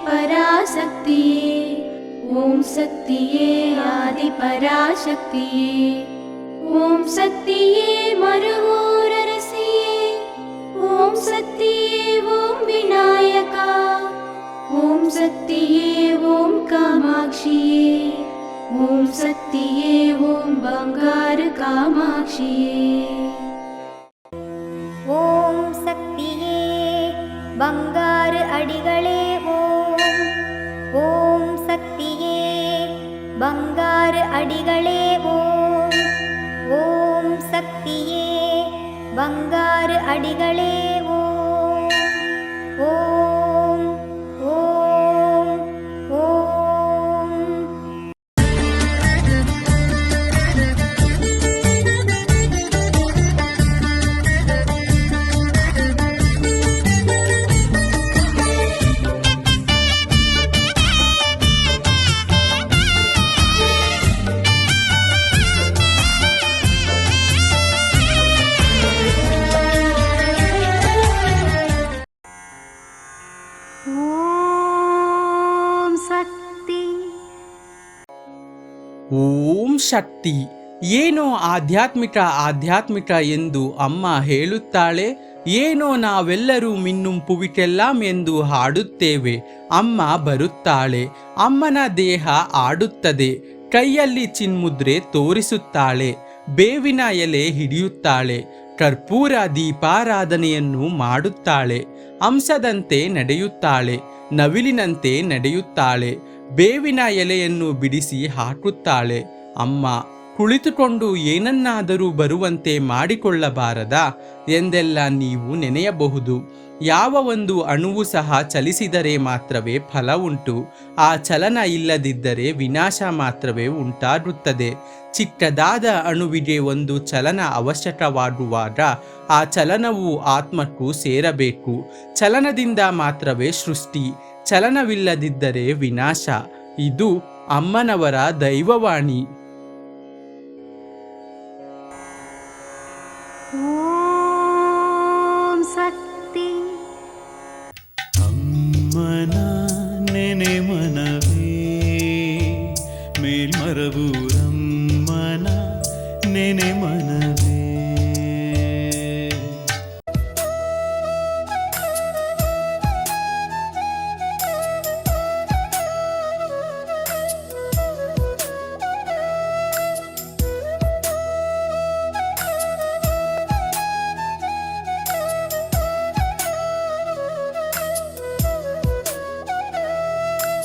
ಪರಾಶಕ್ತಿಯೇ, ಓಂ ಶಕ್ತಿಯೇ ಆದಿ ಪರಾಶಕ್ತಿಯೇ, ಓಂ ಶಕ್ತಿಯೇ ಮರುಹೂರರಸಿಯೇ, ಓಂ ಶಕ್ತಿಯೇ ಓಂ ವಿನಾಯಕ, ಓಂ ಶಕ್ತಿಯೇ ಓಂ ಕಾಮಾಕ್ಷಿಯೇ, ಓಂ ಶಕ್ತಿಯೇ ಓಂ ಬಂಗಾರ ಕಾಮಾಕ್ಷಿಯೇ. ಓಂ ಶಕ್ತಿಯೇ ಬಂಗಾರ ಅಡಿಗಳೇ ಓಂ, ಓಂ ಶಕ್ತಿಯೇ ಬಂಗಾರ ಅಡಿಗಳೇ ಓಂ, ಓಂ ಶಕ್ತಿಯೇ ಬಂಗಾರ ಅಡಿಗಳೇ ಓಂ, ಓಂ ಓಂ ಓಂ. ಓಂ ಶಕ್ತಿ. ಏನೋ ಆಧ್ಯಾತ್ಮಿಕ ಎಂದು ಅಮ್ಮ ಹೇಳುತ್ತಾಳೆ, ಏನೋ ನಾವೆಲ್ಲರೂ ಮಿನ್ನುಂಪುವಿಕೆಲ್ಲಾಂ ಎಂದು ಹಾಡುತ್ತೇವೆ. ಅಮ್ಮ ಬರುತ್ತಾಳೆ, ಅಮ್ಮನ ದೇಹ ಆಡುತ್ತದೆ, ಕೈಯಲ್ಲಿ ಚಿನ್ಮುದ್ರೆ ತೋರಿಸುತ್ತಾಳೆ, ಬೇವಿನ ಎಲೆ ಹಿಡಿಯುತ್ತಾಳೆ, ಕರ್ಪೂರ ದೀಪಾರಾಧನೆಯನ್ನು ಮಾಡುತ್ತಾಳೆ, ಹಂಸದಂತೆ ನಡೆಯುತ್ತಾಳೆ, ನವಿಲಿನಂತೆ ನಡೆಯುತ್ತಾಳೆ, ಬೇವಿನ ಎಲೆಯನ್ನು ಬಿಡಿಸಿ ಹಾಕುತ್ತಾಳೆ. ಅಮ್ಮ ಕುಳಿತುಕೊಂಡು ಏನನ್ನಾದರೂ ಬರುವಂತೆ ಮಾಡಿಕೊಳ್ಳಬಾರದಾ ಎಂದೆಲ್ಲ ನೀವು ನೆನೆಯಬಹುದು. ಯಾವ ಒಂದು ಅಣುವು ಸಹ ಚಲಿಸಿದರೆ ಮಾತ್ರವೇ ಫಲ ಉಂಟು, ಆ ಚಲನ ಇಲ್ಲದಿದ್ದರೆ ವಿನಾಶ ಮಾತ್ರವೇ ಉಂಟಾಗುತ್ತದೆ. ಚಿಕ್ಕದಾದ ಅಣುವಿಗೆ ಒಂದು ಚಲನ ಅವಶ್ಯಕವಾಗುವಾಗ ಆ ಚಲನವು ಆತ್ಮಕ್ಕೂ ಸೇರಬೇಕು. ಚಲನದಿಂದ ಮಾತ್ರವೇ ಸೃಷ್ಟಿ, ಚಲನವಿಲ್ಲದಿದ್ದರೆ ವಿನಾಶ. ಇದು ಅಮ್ಮನವರ ದೈವವಾಣಿ. ಓಂ ಶಕ್ತಿ. ಅಮ್ಮನ ನೆನೆ ಮನವೇ ಮೇಲ್ಮರವು ಅಮ್ಮನ ನೆನೆ ಮನ